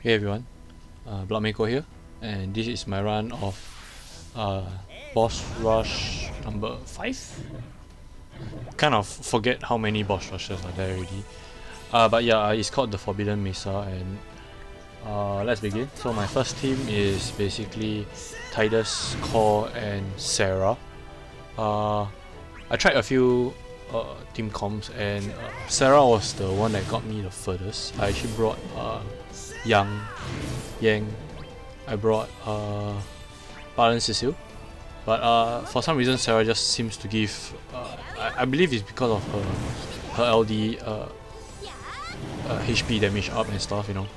Hey everyone, bloodmako here, and this is my run of boss rush number 5. Kind of forget how many boss rushes are there already. But yeah, it's called the Forbidden Mesa, and let's begin. So my first team is basically Tidus, Core, and Sarah. I tried a few team comps, and Sarah was the one that got me the furthest. I actually brought Yang, I brought Balan Cecil, but for some reason Sarah just seems to give, I believe it's because of her LD HP damage up and stuff, you know,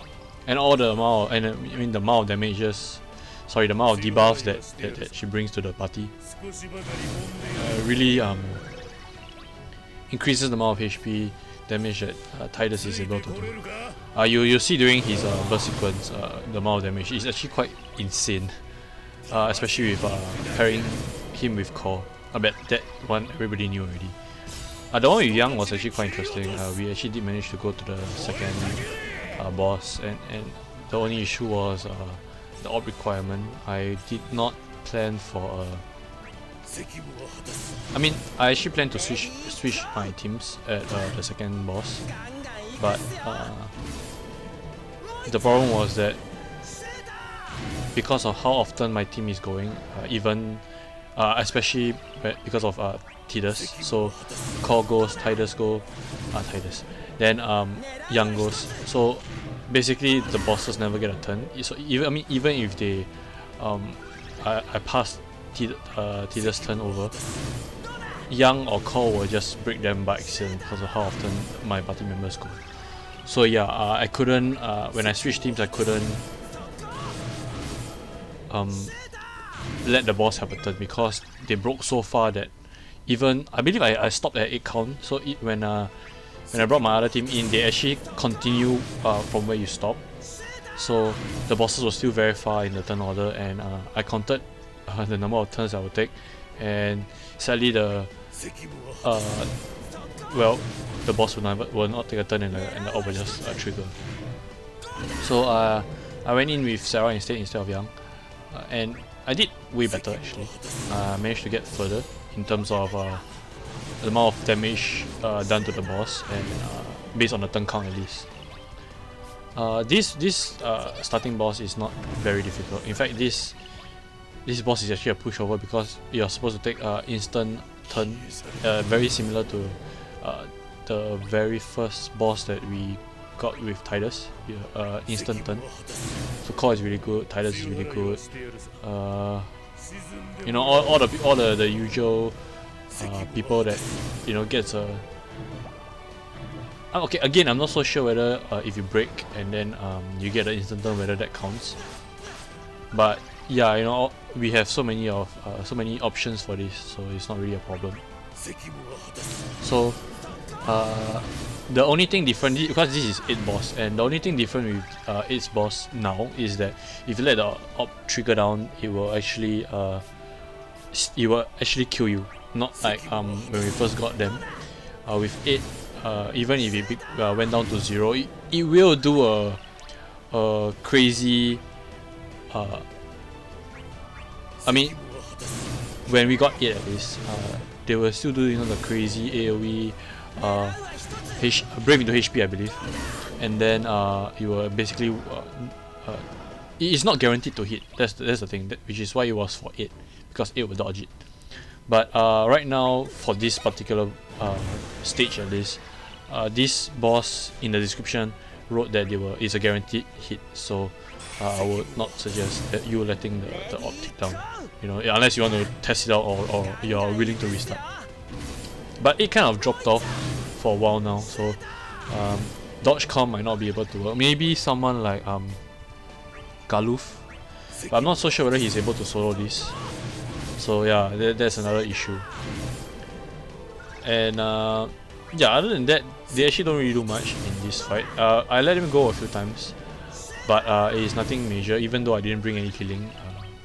and all the amount, and I mean the amount of damages, sorry, the amount of debuffs that she brings to the party really increases the amount of HP damage that Tidus is able to do. You'll see during his burst sequence, the amount of damage is actually quite insane, especially with pairing him with Core. I bet that one everybody knew already. The one with Yang was actually quite interesting. We actually did manage to go to the second boss, and the only issue was the orb requirement. I did not plan for I actually planned to switch my teams at the second boss, but the problem was that because of how often my team is going, especially because of Tidus, so Core goes, Tidus go, then Yang goes. So basically, the bosses never get a turn. So even if they, I passed Tidus turn over, Yang or Core will just break them by accident because of how often my party members go. So yeah, I couldn't, when I switched teams, I couldn't let the boss have a turn because they broke so far that even, I believe I stopped at 8 count, so when I brought my other team in, they actually continue from where you stop. So the bosses were still very far in the turn order, and I counted the number of turns I would take, and sadly the boss will not take a turn, and the orb will just trigger. So I went in with Sarah instead of Yang, and I did way better actually. I managed to get further in terms of the amount of damage done to the boss, and based on the turn count at least. This starting boss is not very difficult. In fact, this boss is actually a pushover because you're supposed to take instant turn, very similar to the very first boss that we got with Tidus, instant turn. So Core is really good, Tidus is really good. You know, all the usual people that, you know, gets a. Okay, again, I'm not so sure whether if you break and then you get an instant turn, whether that counts. But yeah, you know, we have so many options for this, so it's not really a problem. So the only thing different, because this is 8 boss, and the only thing different with 8's boss now is that if you let the orb trigger down, it will actually kill you. Not like when we first got them. With 8, even if it went down to 0, it will do a crazy. I mean, when we got 8 at least, they were still doing, you know, the crazy AoE, brave into HP, I believe, and then you were basically it's not guaranteed to hit. That's the thing, which is why it was for 8, because 8 will dodge it. But right now, for this particular stage at least, this boss in the description wrote that it's a guaranteed hit. So I would not suggest that you letting the orb tick down, you know, unless you want to test it out or you're willing to restart. But it kind of dropped off for a while now, so dodge comp might not be able to work. Maybe someone like Galuf, but I'm not so sure whether he's able to solo this. So yeah, that's another issue. And yeah, other than that, they actually don't really do much in this fight. I let him go a few times, but it is nothing major, even though I didn't bring any killing.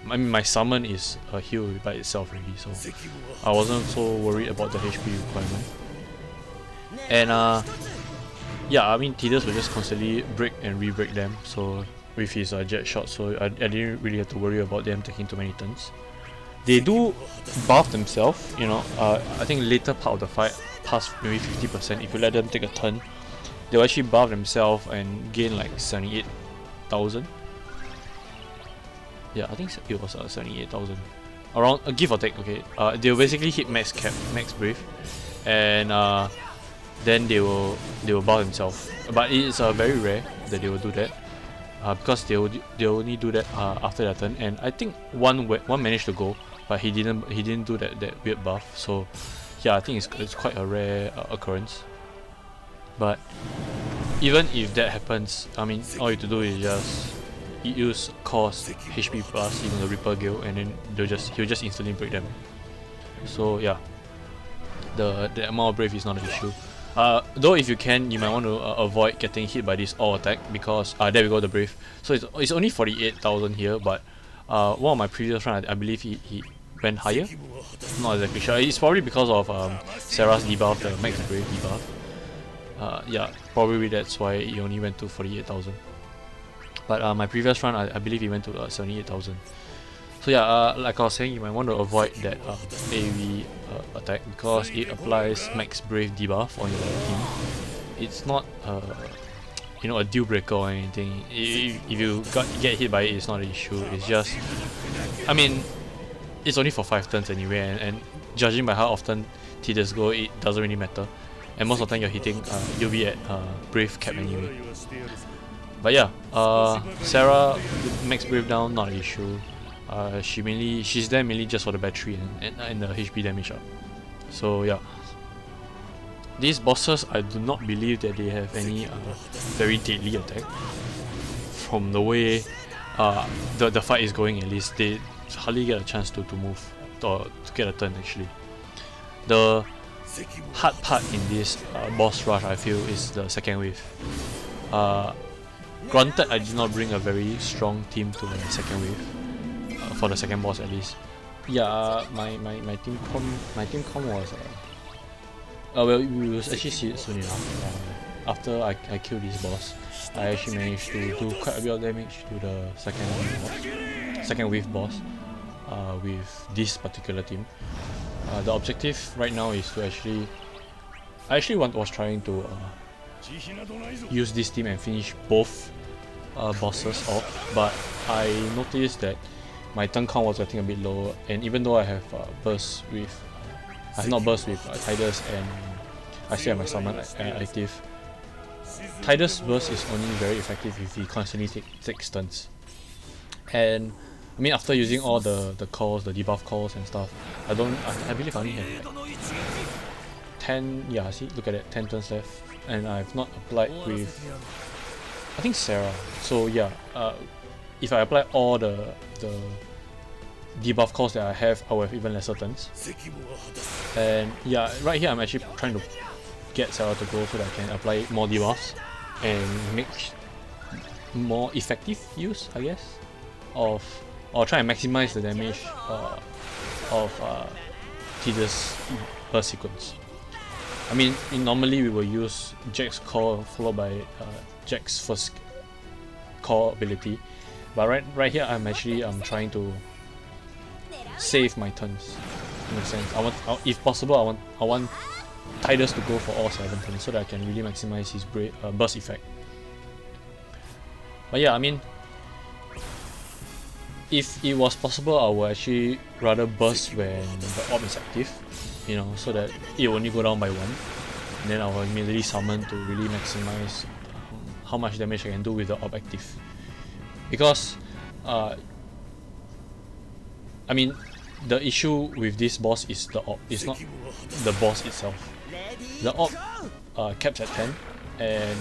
I mean, my summon is a heal by itself already, so I wasn't so worried about the HP requirement. And yeah, I mean, Tidus will just constantly break and re-break them, so with his jet shot, so I didn't really have to worry about them taking too many turns. They do buff themselves, you know. I think later part of the fight, past maybe 50%, if you let them take a turn, they'll actually buff themselves and gain like 78,000. Yeah, I think it was 78,000. Around give or take, okay. They'll basically hit max cap, max brave, and then they will buff themselves. But it's very rare that they will do that, because they only do that after their turn. And I think one managed to go, but he didn't do that weird buff. So yeah, I think it's quite a rare occurrence. But even if that happens, I mean, all you have to do is just use cost HP plus even the Reaper Gale, and then he'll just instantly break them. So yeah, the amount of brave is not an issue. Though if you can, you might want to avoid getting hit by this all attack, because there we go, the brave. So it's only 48,000 here, but one of my previous run, I believe he went higher. Not exactly sure. It's probably because of Sarah's debuff, the max brave debuff. Yeah, probably that's why he only went to 48,000. But my previous run, I believe he went to 78,000. So yeah, like I was saying, you might want to avoid that AoE attack, because it applies max brave debuff on your team. It's not you know, a deal breaker or anything. If you get hit by it, it's not an issue. It's just, I mean, it's only for 5 turns anyway, and judging by how often Tidus go, it doesn't really matter. And most of the time you're hitting, you'll be at brave cap anyway. But yeah, Sarah max brave down, not an issue. She's there mainly just for the battery and the HP damage up. So yeah, these bosses, I do not believe that they have any very deadly attack. From the way the fight is going, at least they hardly get a chance to move or to get a turn actually. The hard part in this boss rush, I feel, is the second wave. Granted, I did not bring a very strong team to the second wave, for the second boss at least. Yeah, my team com was well, we will actually see it soon enough. After I killed this boss, I actually managed to do quite a bit of damage to the second wave boss with this particular team. The objective right now is to was trying to use this team and finish both bosses off, but I noticed that my turn count was getting a bit low, and even though I have burst with I have not burst with Tidus, and I still have my summon active. Tidus burst is only very effective if he constantly takes turns. And I mean, after using all the calls, the debuff calls and stuff, I believe I only have like 10, yeah, see, look at it, 10 turns left, and I've not applied with, I think, Sarah. So yeah, if I apply all the debuff calls that I have, I will have even lesser turns. And yeah, right here I'm actually trying to get Sarah to go so that I can apply more debuffs and make more effective use, I guess, or try and maximize the damage of Tidus burst sequence. I mean, normally we will use Jack's call followed by Jack's first call ability, but right here I'm actually trying to save my turns, in a sense. If possible, I want Tidus to go for all 7 turns so that I can really maximize his burst effect. But yeah, I mean, if it was possible, I would actually rather burst when the orb is active, you know, so that it will only go down by 1, and then I will immediately summon to really maximize how much damage I can do with the orb active. Because I mean, the issue with this boss is the orb, it's not the boss itself. The orb caps at 10, and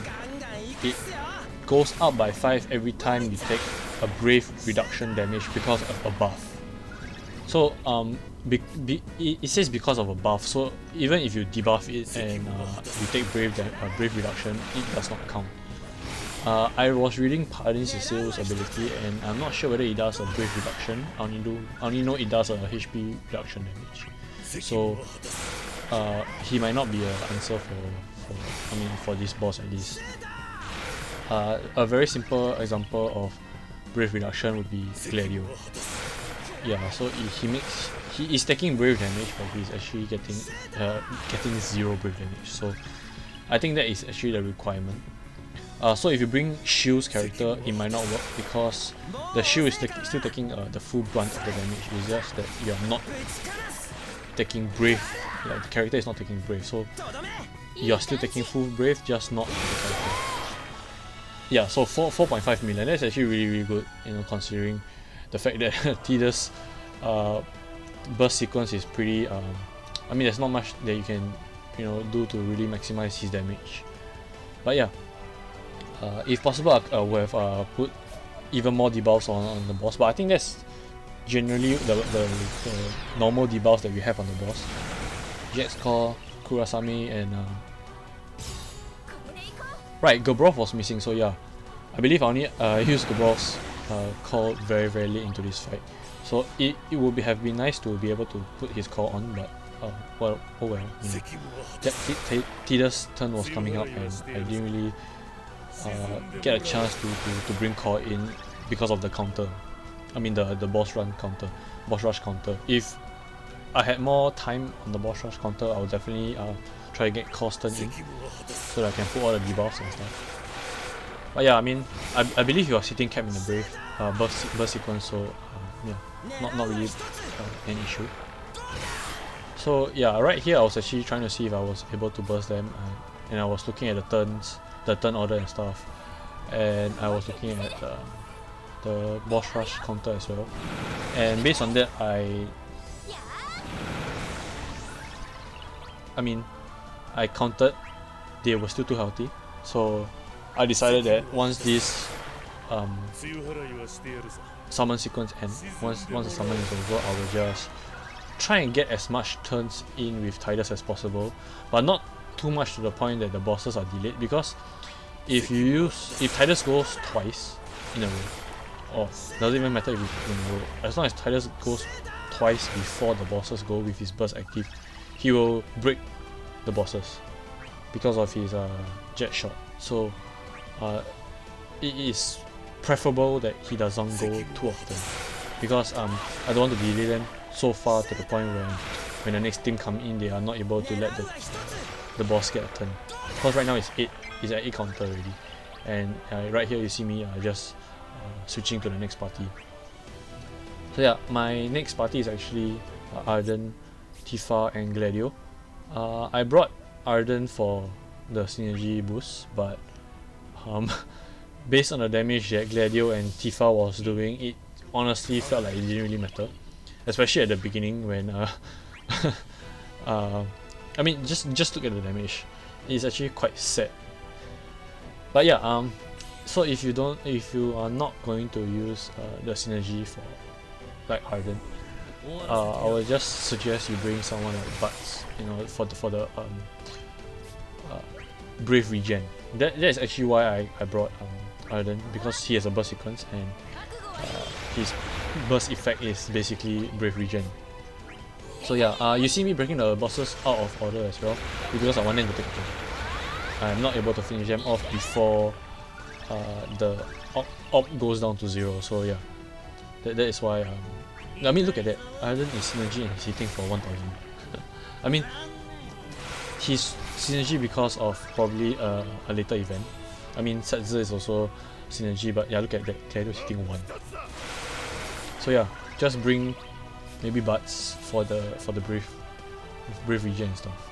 it goes up by 5 every time you take a brave reduction damage because of a buff. So it says because of a buff, so even if you debuff it and you take brave reduction, it does not count. I was reading Pardon Cecil's ability, and I'm not sure whether it does a brave reduction. I only know it does a HP reduction damage. So he might not be an answer for this boss at least. A very simple example of Brave reduction would be Gladio. Yeah, so he is taking Brave damage, but he's actually getting 0 Brave damage. So I think that is actually the requirement. So if you bring Shield's character, it might not work because the Shield is still taking the full brunt of the damage. It's just that you are not taking Brave. Like the character is not taking Brave, so you are still taking full Brave, just not the character. Yeah, so 4.5 million. That's actually really good, you know, considering the fact that Tidus burst sequence is pretty. I mean, there's not much that you can, you know, do to really maximize his damage. But yeah. If possible, I would have put even more debuffs on the boss, but I think that's generally the normal debuffs that we have on the boss. Jack's Core, Kurasame, and right, Gabrov was missing, so yeah, I believe I only used Gabrov's call very late into this fight, so it would have been nice to be able to put his call on, but well, oh well. You know. Tidus' turn was coming up, and I didn't really get a chance to bring core in because of the counter. I mean the boss rush counter. If I had more time on the boss rush counter, I would definitely try to get core turn in so that I can put all the debuffs and stuff. But yeah, I mean, I believe you are sitting capped in the Brave burst sequence, so yeah, not really an issue. So yeah, right here I was actually trying to see if I was able to burst them, and I was looking at the turn order and stuff, and I was looking at the boss rush counter as well, and based on that I counted they were still too healthy, so I decided that once this summon sequence ends, once the summon is over, I will just try and get as much turns in with Tidus as possible, but not too much to the point that the bosses are delayed, because if Tidus goes twice in a row, or doesn't even matter if it's in a row, as long as Tidus goes twice before the bosses go with his burst active, he will break the bosses because of his jet shot. So it is preferable that he doesn't go too often, because I don't want to delay them so far to the point when the next team come in, they are not able to let the boss get a turn. Because right now it's at 8 counter already, and right here you see me just switching to the next party. So yeah, my next party is actually Arden, Tifa, and Gladio. I brought Arden for the synergy boost, but based on the damage that Gladio and Tifa was doing, it honestly felt like it didn't really matter, especially at the beginning when I mean, just look at the damage. It's actually quite sad. But yeah, so if you are not going to use the synergy for like Arden, I would just suggest you bring someone like Butts, you know, for the Brave regen. That is actually why I brought Arden, because he has a burst sequence and his burst effect is basically Brave regen. So yeah, you see me breaking the bosses out of order as well, because I want them to take turn. I'm not able to finish them off before the op goes down to 0. So yeah, that is why. I mean, look at that. Arden is synergy and he's hitting for 1000. I mean, he's synergy because of probably a later event. I mean, Setzer is also synergy, but yeah, look at that. Gladio is hitting 1. So yeah, just bring maybe Butts for the Brave regen and stuff.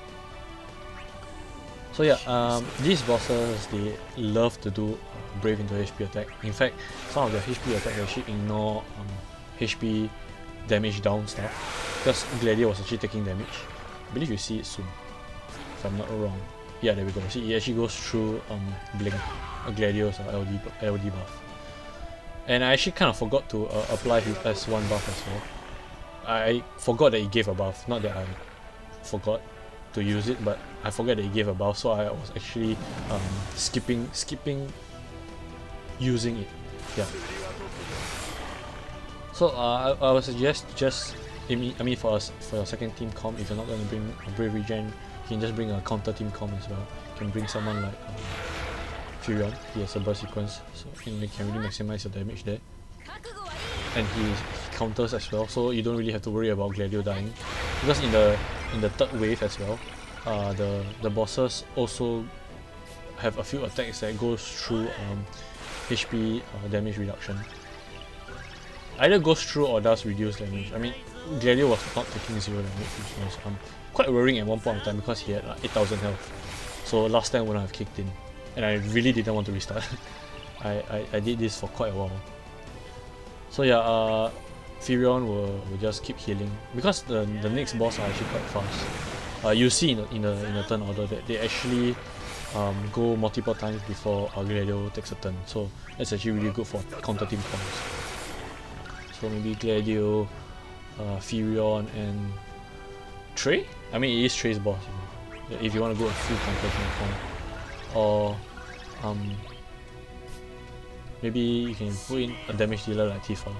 So yeah, these bosses, they love to do Brave into HP attack. In fact, some of their HP attack actually ignore HP damage down stuff, because Gladio was actually taking damage. I believe you see it soon, if I'm not wrong. Yeah, there we go. See, it actually goes through Blanc Gladio's LD buff. And I actually kind of forgot to apply his S1 buff as well. I forgot that he gave a buff, not that I forgot to use it, but I forgot that he gave a buff, so I was actually skipping using it. Yeah. So I would suggest just, I mean for your second team comp, if you're not going to bring a Brave regen, you can just bring a counter team comp as well. You can bring someone like Furion. He has a burst sequence, so you can really maximize your damage there. and he counters as well, so you don't really have to worry about Gladio dying, because in the third wave as well, the bosses also have a few attacks that goes through HP damage reduction. Either goes through or does reduce damage. I mean, Gladio was not taking 0 damage, which was quite worrying at one point in time because he had 8,000 health. So last time wouldn't have kicked in, and I really didn't want to restart. I did this for quite a while. So yeah, Furion will just keep healing because the next boss are actually quite fast. You see in the turn order that they actually go multiple times before Gladio takes a turn. So that's actually really good for counter team comms. So maybe Gladio, Furion, and Trey. I mean, it is Trey's boss. You know, if you want to go a full counter team comm, or maybe you can put in a damage dealer like Tifa.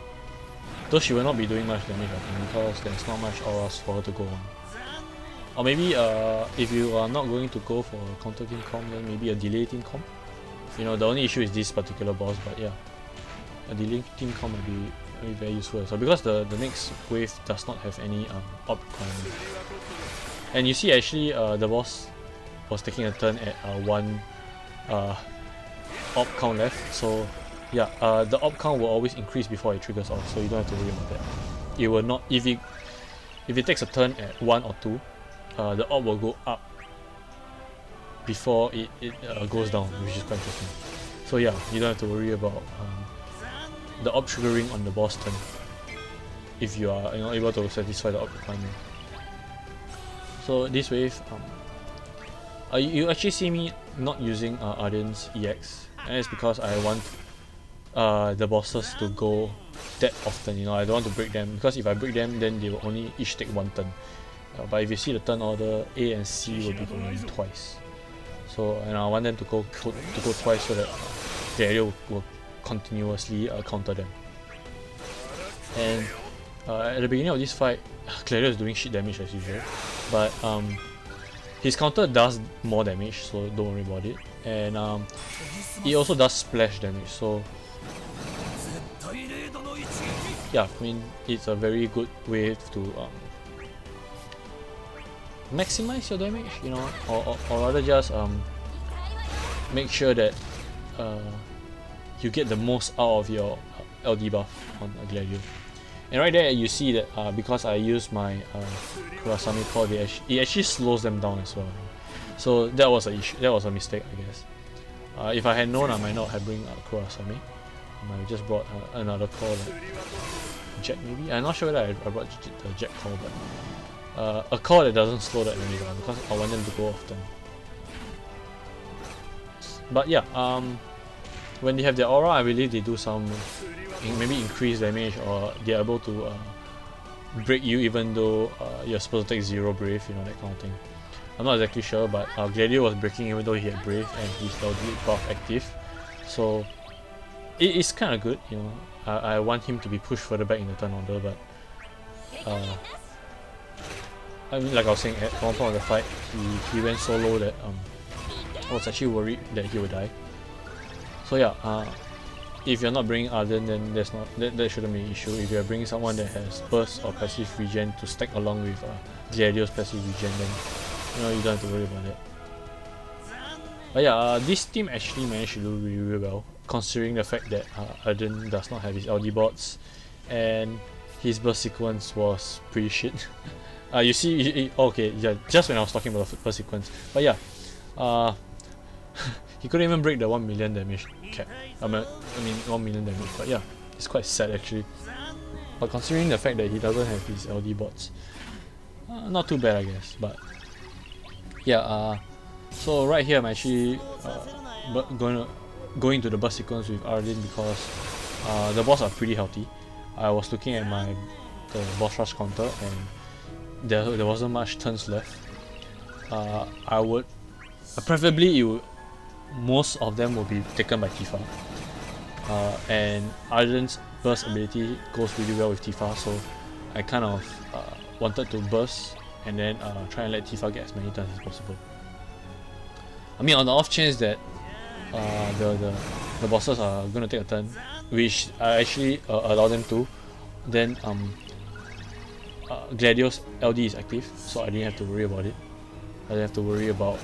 Though she will not be doing much damage, I think, because there's not much auras for her to go on. Or maybe if you are not going to go for a counter team comm, then maybe a delay team comm. You know, the only issue is this particular boss, but yeah, a delay team comm might be very useful as well, because the next wave does not have any op requirement. And you see, actually, the boss was taking a turn at 1 op count left, so yeah, the op count will always increase before it triggers off, so you don't have to worry about that. It will not, if it takes a turn at 1 or 2, the op will go up before it goes down, which is quite interesting. So yeah, you don't have to worry about the op triggering on the boss turn if you are able to satisfy the op requirement. So this wave, you actually see me not using Arden's EX, and it's because I want the bosses to go that often. You know, I don't want to break them, because if I break them, then they will only each take 1 turn. But if you see the turn order, A and C will be going twice. So, and I want them to go twice so that the area will continuously counter them. And at the beginning of this fight, Gladio is doing shit damage as usual, but his counter does more damage, so don't worry about it. And he also does splash damage, so yeah, I mean, it's a very good way to maximize your damage, you know, or rather just make sure that you get the most out of your LD buff on Gladio. And right there you see that because I use my Kurasami core, it actually slows them down as well. So that was a mistake, I guess. If I had known, I might not have bring Kurasami. I might have just brought another core like Jet maybe. I'm not sure whether I brought the Jet core, but a core that doesn't slow the enemy down, because I want them to go often. But yeah, when they have their aura, I believe they do some maybe increase damage, or they're able to break you even though you're supposed to take 0 brave, you know, that kind of thing. I'm not exactly sure, but Gladio was breaking even though he had brave and he's LD buff active, so it's kind of good, you know. I want him to be pushed further back in the turn order, but I mean, like I was saying, at one point of the fight, he went so low that I was actually worried that he would die. So yeah, if you're not bringing Arden, then that shouldn't be an issue. If you're bringing someone that has burst or passive regen to stack along with Gladio's passive regen, then you don't have to worry about that. But yeah, this team actually managed to do really well, considering the fact that Arden does not have his LD bots, and his burst sequence was pretty shit. You see, okay, yeah, just when I was talking about the burst sequence, but yeah, he couldn't even break the 1 million damage cap. I mean 1 million damage, but yeah, it's quite sad actually. But considering the fact that he doesn't have his LD bots, not too bad I guess. But yeah, so right here I'm actually going to the burst sequence with Arden because the boss are pretty healthy. I was looking at the boss rush counter and there wasn't much turns left. I would preferably most of them will be taken by Tifa, and Arden's burst ability goes really well with Tifa, so I kind of wanted to burst and then try and let Tifa get as many turns as possible. I mean, on the off chance that the bosses are going to take a turn, which I actually allow them to, then Gladio's LD is active, so I didn't have to worry about it. I didn't have to worry about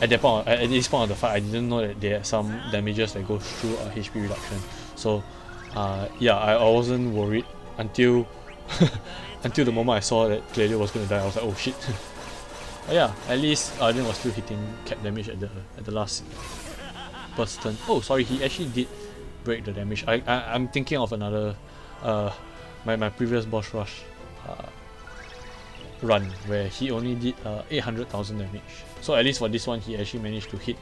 at that point, at this point of the fight, I didn't know that they had some damages that goes through HP reduction. So yeah, I wasn't worried until until the moment I saw that Gladio was gonna die. I was like, oh shit. But yeah, at least Arden was still hitting cap damage at the last burst turn. Oh sorry, he actually did break the damage. I'm thinking of another my previous boss rush run where he only did 800,000 damage. So at least for this one he actually managed to hit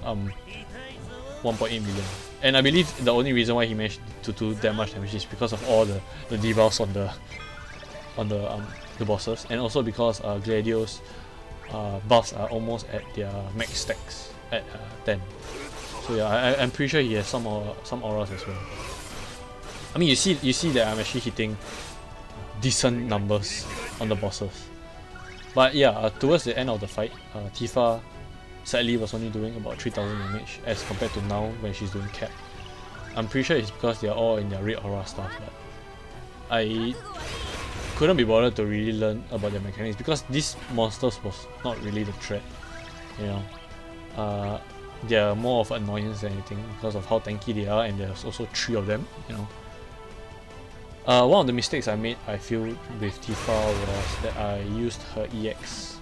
1.8 million. And I believe the only reason why he managed to do that much damage is because of all the debuffs on the bosses, and also because Gladio's buffs are almost at their max stacks at 10. So yeah, I'm pretty sure he has some auras as well. I mean, you see that I'm actually hitting decent numbers on the bosses. But yeah, towards the end of the fight, Tifa sadly was only doing about 3,000 damage as compared to now when she's doing cap. I'm pretty sure it's because they're all in their red aura stuff, but I couldn't be bothered to really learn about their mechanics because these monsters was not really the threat, you know. They're more of annoyance than anything because of how tanky they are, and there's also 3 of them, you know. One of the mistakes I made, I feel, with Tifa was that I used her EX.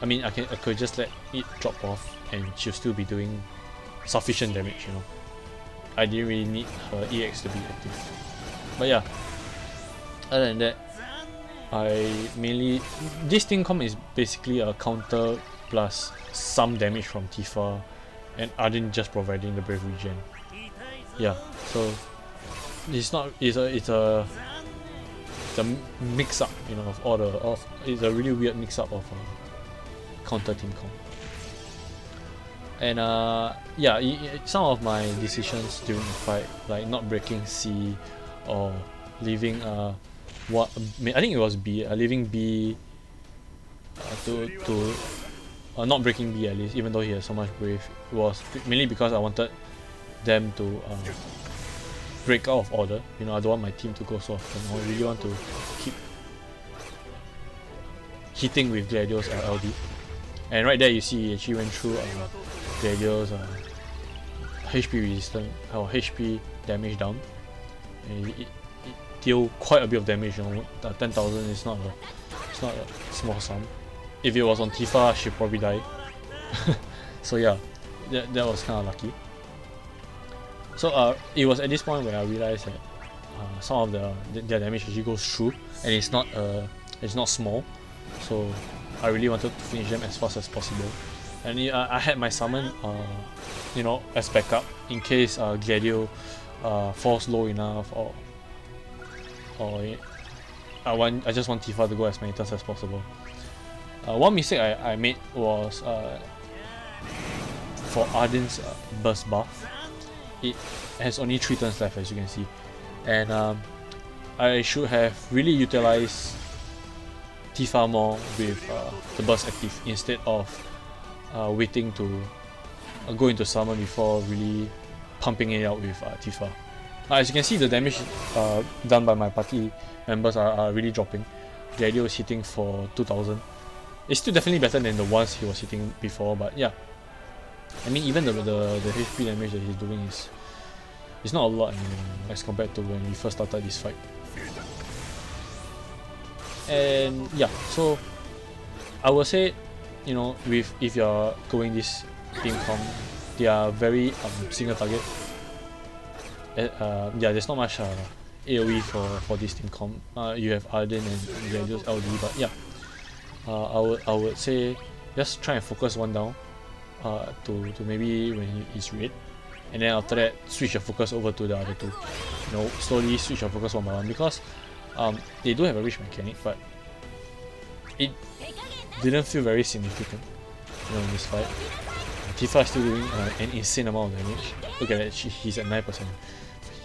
I mean, I could just let it drop off and she'll still be doing sufficient damage, you know. I didn't really need her EX to be active. But yeah, other than that, this thing com is basically a counter plus some damage from Tifa, and Arden just providing the brave regen. Yeah, so it's a mix up, you know, of all it's a really weird mix up of counter team com. And yeah, some of my decisions during the fight, like not breaking C or leaving I think it was B, leaving B to not breaking B at least, even though he has so much brave, was mainly because I wanted them to break out of order. You know, I don't want my team to go so often. I really want to keep hitting with Gladio's LD. And right there you see he actually went through Gladio's HP resistance or HP damage down. And it deal quite a bit of damage, you know. 10,000 is not a small sum. If it was on Tifa, she'd probably die. So yeah, that was kind of lucky. So it was at this point where I realized that some of their damage actually goes through, and it's not small. So I really wanted to finish them as fast as possible. And I had my summon, you know, as backup in case Gladio falls low enough, or I just want Tifa to go as many turns as possible. One mistake I made was for Arden's burst buff. It has only 3 turns left, as you can see, and I should have really utilized Tifa more with the burst active instead of waiting to go into summon before really pumping it out with Tifa. As you can see, the damage done by my party members are really dropping. Gladio is hitting for 2,000. It's still definitely better than the ones he was hitting before, but yeah. I mean, even the HP damage that he's doing is not a lot anymore as compared to when we first started this fight. And yeah, so I would say, you know, if you're going this team com, they are very single target. Yeah, there's not much AoE for this team com. You have Arden and Gladio's LD, but yeah, I would say just try and focus one down to maybe when he's red, and then after that switch your focus over to the other two. You know, slowly switch your focus one by one, because they do have a rich mechanic, but it didn't feel very significant, you know, in this fight. Tifa is still doing an insane amount of damage. Look at that, he's at 9%.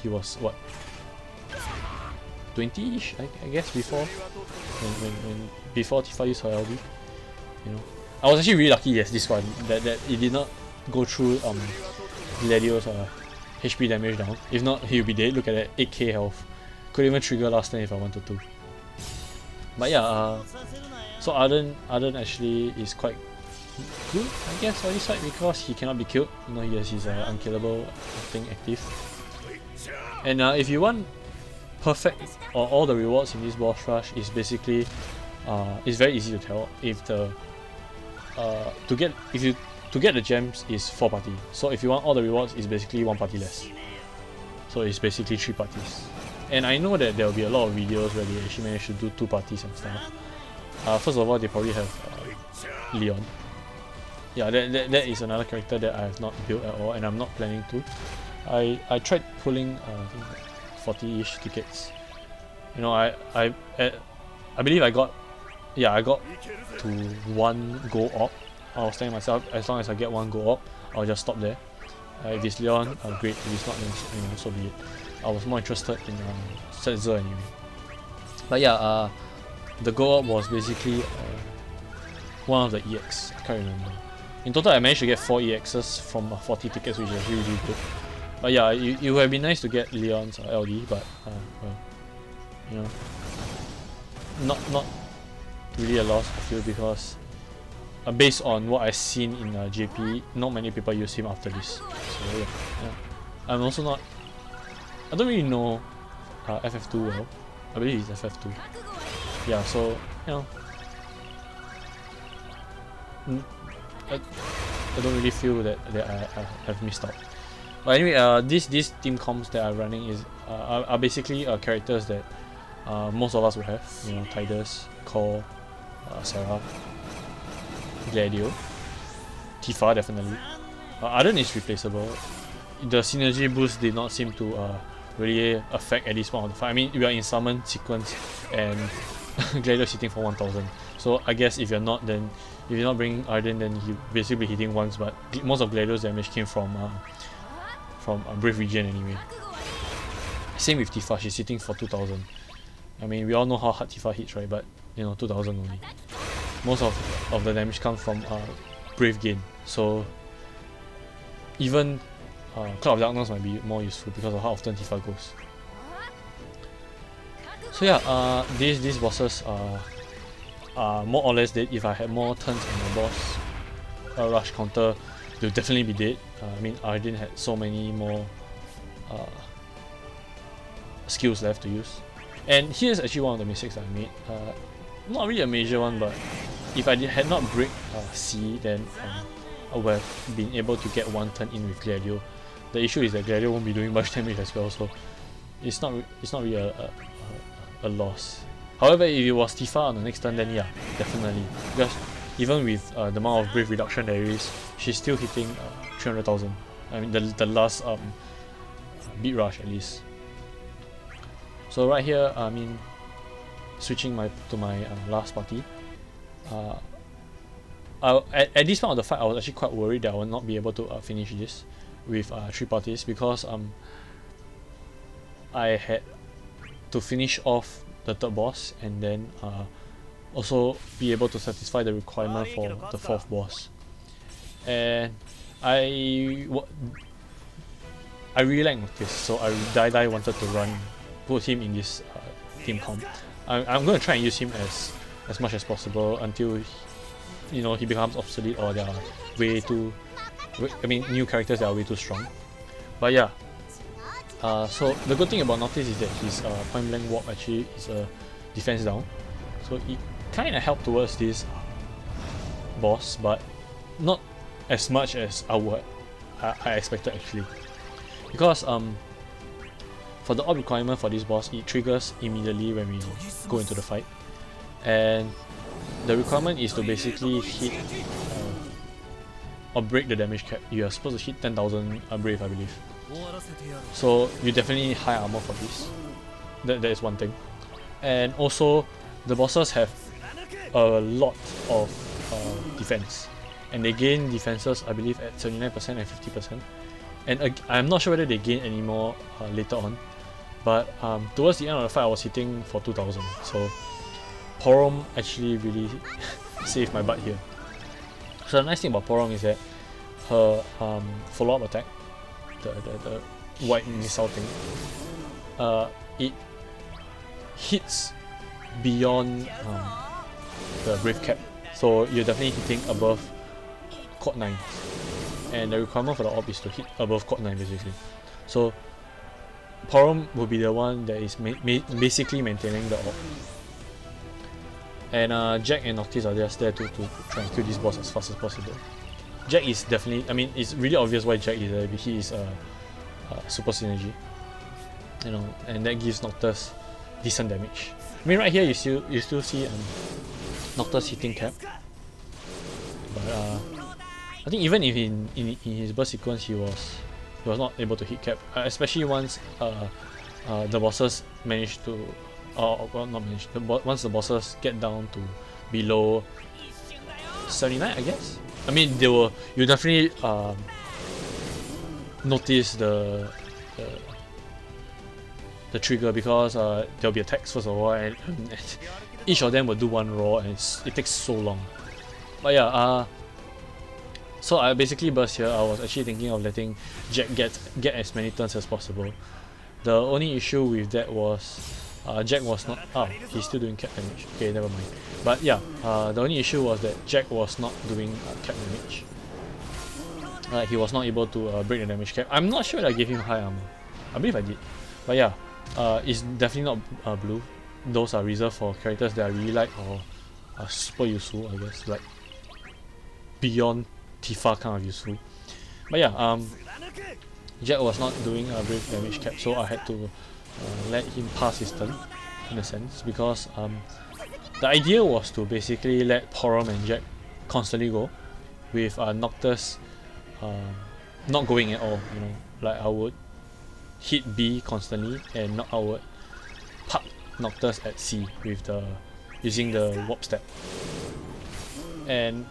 He was what, 20-ish, I guess, before before Tifa used her LD. You know, I was actually really lucky, yes, this one, that it did not go through Gladio's HP damage down. If not, he'll be dead. Look at that, 8k health. Could even trigger last turn if I wanted to. But yeah, so Arden actually is quite good, I guess, on this side because he cannot be killed. You know, he has his unkillable thing active. And if you want perfect or all the rewards in this boss rush, is basically it's very easy to tell. If the to get the gems is 4 party. So if you want all the rewards, is basically 1 party less. So it's basically 3 parties. And I know that there will be a lot of videos where they actually manage to do 2 parties and stuff. First of all, they probably have Leon. Yeah, that is another character that I have not built at all, and I'm not planning to. I tried pulling I think 40-ish tickets. You know, I believe I got to 1 gold op. I was telling myself, as long as I get 1 gold op, I'll just stop there. If it's Leon, great. If it's not, then, you know, so be it. I was more interested in Setzer anyway. But yeah, the gold op was basically one of the EX. I can't remember. In total, I managed to get 4 EXs from 40 tickets, which is really, really good. But yeah, it would have been nice to get Leon's LD, but well, you know, not really a loss, I feel, because based on what I've seen in JP, not many people use him after this. So yeah. I'm also not. I don't really know FF2 well. I believe he's FF2. Yeah, so you know, I don't really feel that I have missed out. But anyway, these team comps that are running are basically characters that most of us will have. You know, Tidus, Core, Sarah, Gladio, Tifa definitely. Arden is replaceable. The synergy boost did not seem to really affect at this point of the fight. I mean, we are in summon sequence and Gladio is hitting for 1000. So I guess if you're not bringing Arden, then you basically hitting once. But most of Gladio's damage came from Brave Regen anyway. Same with Tifa, she's hitting for 2000. I mean, we all know how hard Tifa hits, right? But you know, 2000 only. Most of the damage comes from Brave Gain. So even Cloud of Darkness might be more useful because of how often Tifa goes. So yeah, these bosses are more or less dead. If I had more turns on the boss rush counter, they'll definitely be dead. I mean, Arden had so many more skills left to use. And here's actually one of the mistakes that I made. Not really a major one, but if I had not break C, then I would have been able to get 1 turn in with Gladio. The issue is that Gladio won't be doing much damage as well, so it's not really a loss. However, if it was Tifa on the next turn, then yeah, definitely. Because even with the amount of Brave reduction there is, she's still hitting 300,000. I mean, the last beat rush at least. So right here, I mean, switching to my last party. At this point of the fight, I was actually quite worried that I would not be able to finish this with 3 parties because I had to finish off the 3rd boss and then also be able to satisfy the requirement for the 4th boss. And I really like Noctis, so I wanted to put him in this team comp. I'm going to try and use him as much as possible until he becomes obsolete or there are new characters that are way too strong. But yeah, so the good thing about Noctis is that his point blank walk actually is a defense down, so it kind of helped towards this boss, but not as much as I expected actually, because for the op requirement for this boss, it triggers immediately when we go into the fight, and the requirement is to basically hit or break the damage cap. You are supposed to hit 10,000 Brave, I believe. So you definitely need high armor for this. That is one thing. And also, the bosses have a lot of defense, and they gain defenses, I believe, at 79% and 50%. And I'm not sure whether they gain any more later on. But towards the end of the fight, I was hitting for 2,000. So Porom actually really saved my butt here. So the nice thing about Porom is that her follow-up attack, the white missile thing, it hits beyond the Brave Cap, so you're definitely hitting above Quad 9, and the requirement for the AWP is to hit above Quad 9 basically. So Porom will be the one that is basically maintaining the AWP, and Jack and Noctis are just there to try and kill this boss as fast as possible. Jack is definitely, I mean, it's really obvious why Jack is there. He is super synergy, you know, and that gives Noctis decent damage. I mean, right here you still see Noctis hitting cap, but I think even if in his burst sequence he was not able to hit cap, especially once the bosses managed to, well, not managed, once the bosses get down to below 79, I guess. I mean, you definitely notice the trigger, because there'll be attacks first of all, and each of them will do one raw, and it takes so long. But yeah, so I basically burst here. I was actually thinking of letting Jack get as many turns as possible. The only issue with that was Jack was not. He's still doing cap damage. Okay, never mind. But yeah, the only issue was that Jack was not doing cap damage. He was not able to break the damage cap. I'm not sure that I gave him high armor. I believe I did. But yeah, it's definitely not blue. Those are reserved for characters that I really like or are super useful, I guess, like beyond Tifa kind of useful. But yeah, Jack was not doing a brave damage cap, so I had to let him pass his turn, in a sense, because the idea was to basically let Porom and Jack constantly go, with Noctis not going at all. You know, like I would hit B constantly, and I would park Noctis at C with using the warp step. And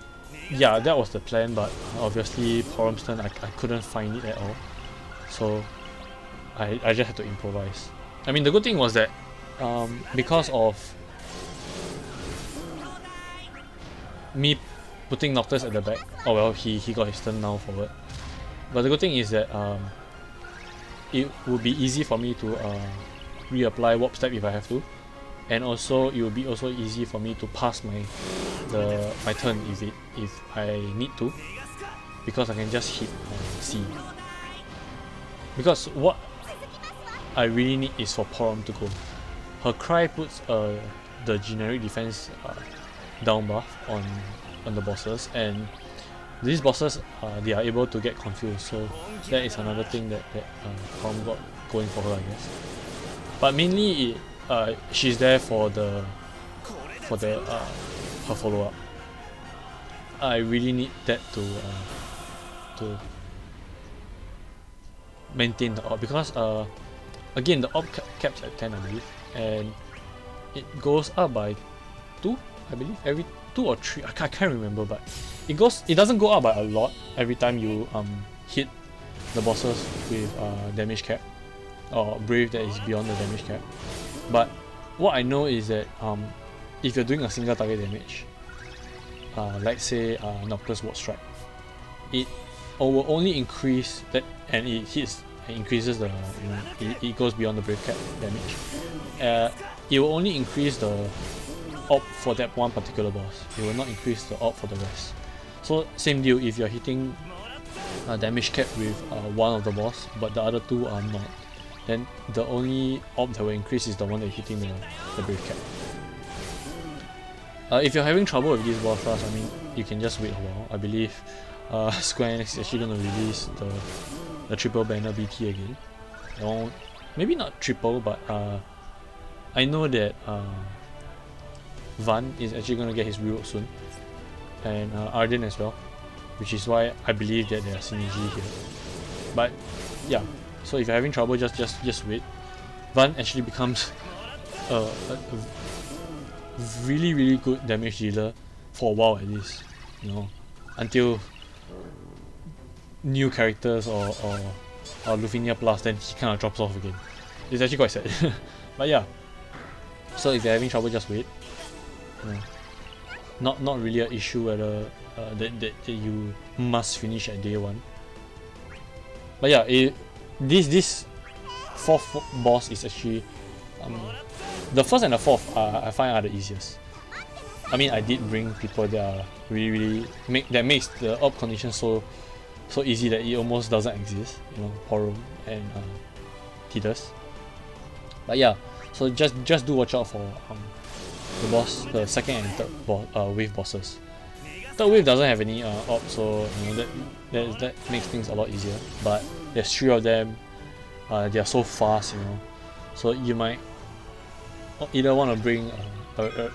yeah, that was the plan, but obviously Porom's turn I couldn't find it at all, so I just had to improvise. I mean, the good thing was that because of me putting Noctis at the back, oh well, he got his turn now forward. But the good thing is that it would be easy for me to reapply warp step if I have to, and also it will be also easy for me to pass my turn if I need to, because I can just hit C. Because what I really need is for Porom to go. Her cry puts the generic defense down buff on the bosses, and these bosses they are able to get confused, so that is another thing that Porom got going for her, I guess. But mainly she's there for her follow up. I really need that to maintain the AWP, because again, the AWP caps at 10, I believe, and it goes up by 2, I believe, every 2 or 3, I can't remember, but it doesn't go up by a lot every time you hit the bosses with damage cap or brave that is beyond the damage cap. But what I know is that if you're doing a single target damage, like say Noctis Warp Strike, it will only increase that, and it increases the, you know, it goes beyond the brave cap damage. It will only increase the AWP for that one particular boss. It will not increase the AWP for the rest. So same deal, if you're hitting damage cap with one of the boss but the other two are not, then the only AWP that will increase is the one that you're hitting the brave cap. If you're having trouble with this boss rush, I mean, you can just wait a while. I believe Square Enix is actually going to release the triple banner BT again. Well, maybe not triple, but I know that Van is actually going to get his rework soon, and Arden as well, which is why I believe that there are synergy here. But yeah, so if you're having trouble, just wait. Van actually becomes a really good damage dealer for a while at least, you know, until new characters or Lufinia Plus, then he kind of drops off again. It's actually quite sad. But yeah, so if you're having trouble, just wait. Not really an issue whether that you must finish at day 1. But yeah, this fourth boss is actually the first and the fourth I find are the easiest. I mean, I did bring people that are really makes the op condition so easy that it almost doesn't exist. You know, Porum and Tidus. But yeah, so just do watch out for the boss, the second and third wave bosses. Third wave doesn't have any op, so you know, that makes things a lot easier. But there's 3 of them. They are so fast, you know. So you might either want to bring a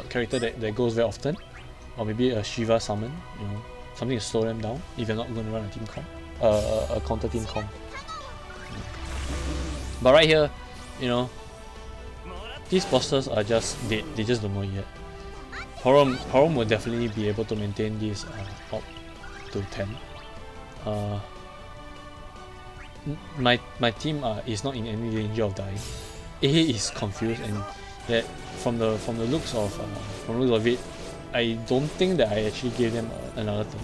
character that goes very often, or maybe a Shiva summon, you know, something to slow them down if you're not going to run a team comp, a counter team comp. But right here, you know, these bosses are just dead. They just don't know yet. Porum will definitely be able to maintain this op to 10. My team is not in any danger of dying. A is confused, and that from the looks of it, I don't think that I actually gave them another turn.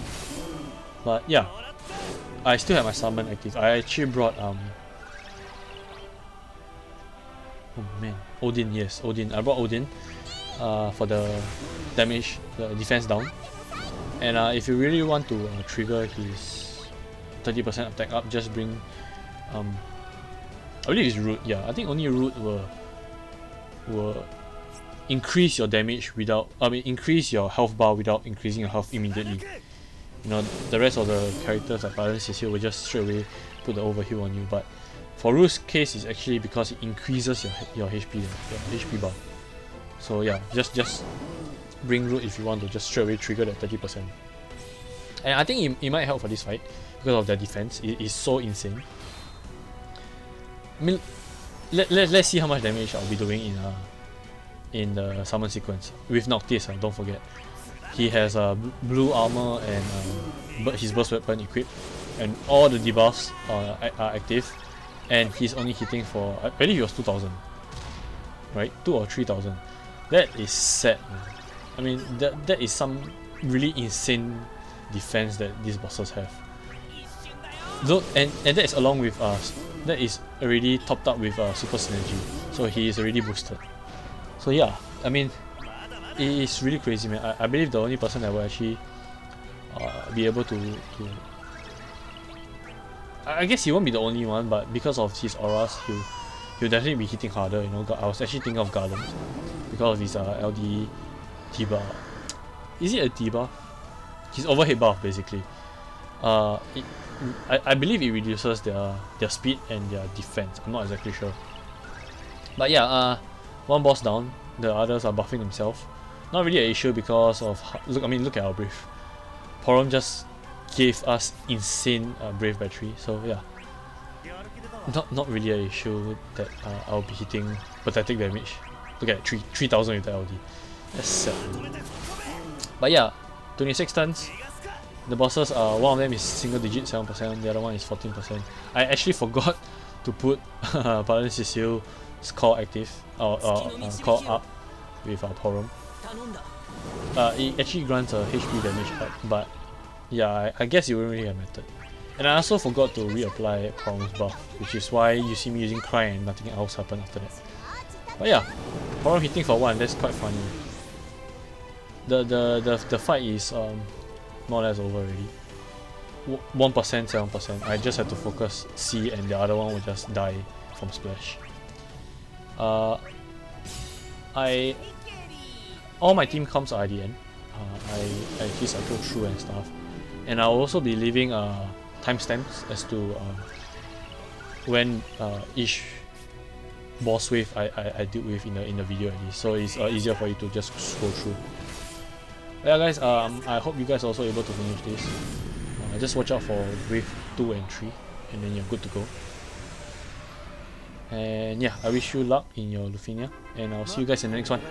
But yeah, I still have my summon active. I actually brought oh man, Odin. Yes, Odin. I brought Odin for the damage, the defense down. And if you really want to trigger his 30% attack up, just bring I believe it's Root. Yeah, I think only Root will increase your damage without, increase your health bar without increasing your health immediately. You know, the rest of the characters like Balance Cecile will just straight away put the overheal on you. But for Root's case, it's actually because it increases your HP bar. So yeah, just bring Root if you want to just straight away trigger that 30%. And I think it might help for this fight because of their defense. It is so insane. I mean, let's see how much damage I'll be doing in the summon sequence with Noctis. Don't forget, he has blue armor and his burst weapon equipped, and all the debuffs are active, and he's only hitting for, I believe it was 2000, right? 2 or 3000. That is sad, man. I mean, that is some really insane defense that these bosses have. And that is along with that is already topped up with super synergy, so he is already boosted. So yeah, I mean, it is really crazy, man. I believe the only person that will actually be able to I guess he won't be the only one, but because of his auras, he'll definitely be hitting harder. You know, I was actually thinking of Garland because of his LD debuff. Is it a debuff? His overhead buff, basically. I believe it reduces their speed and their defense. I'm not exactly sure. But yeah, one boss down. The others are buffing themselves. Not really an issue because of look at our Brave. Porum just gave us insane Brave battery. So yeah, not really an issue that I'll be hitting pathetic damage. Look at 3000 with the LD. That's sad. But yeah, 26 turns. The bosses, one of them is single digit 7%, the other one is 14%. I actually forgot to put Balance Cecile's call active, call up with Porum. It actually grants a HP damage up, but yeah, I guess it wouldn't really have mattered. And I also forgot to reapply Porum's buff, which is why you see me using Cry and nothing else happened after that. But yeah, Porum hitting for 1, that's quite funny. The fight is more or less over already. 1%, 7%. I just had to focus C, and the other one will just die from splash. All my team comps are at the end. I actually cycle through and stuff, and I'll also be leaving timestamps as to when each boss wave I deal with in the video at least, so it's easier for you to just scroll through. Yeah guys, I hope you guys are also able to finish this. Just watch out for wave 2 and 3, and then you're good to go. And yeah, I wish you luck in your Lufenia, and I'll see you guys in the next one.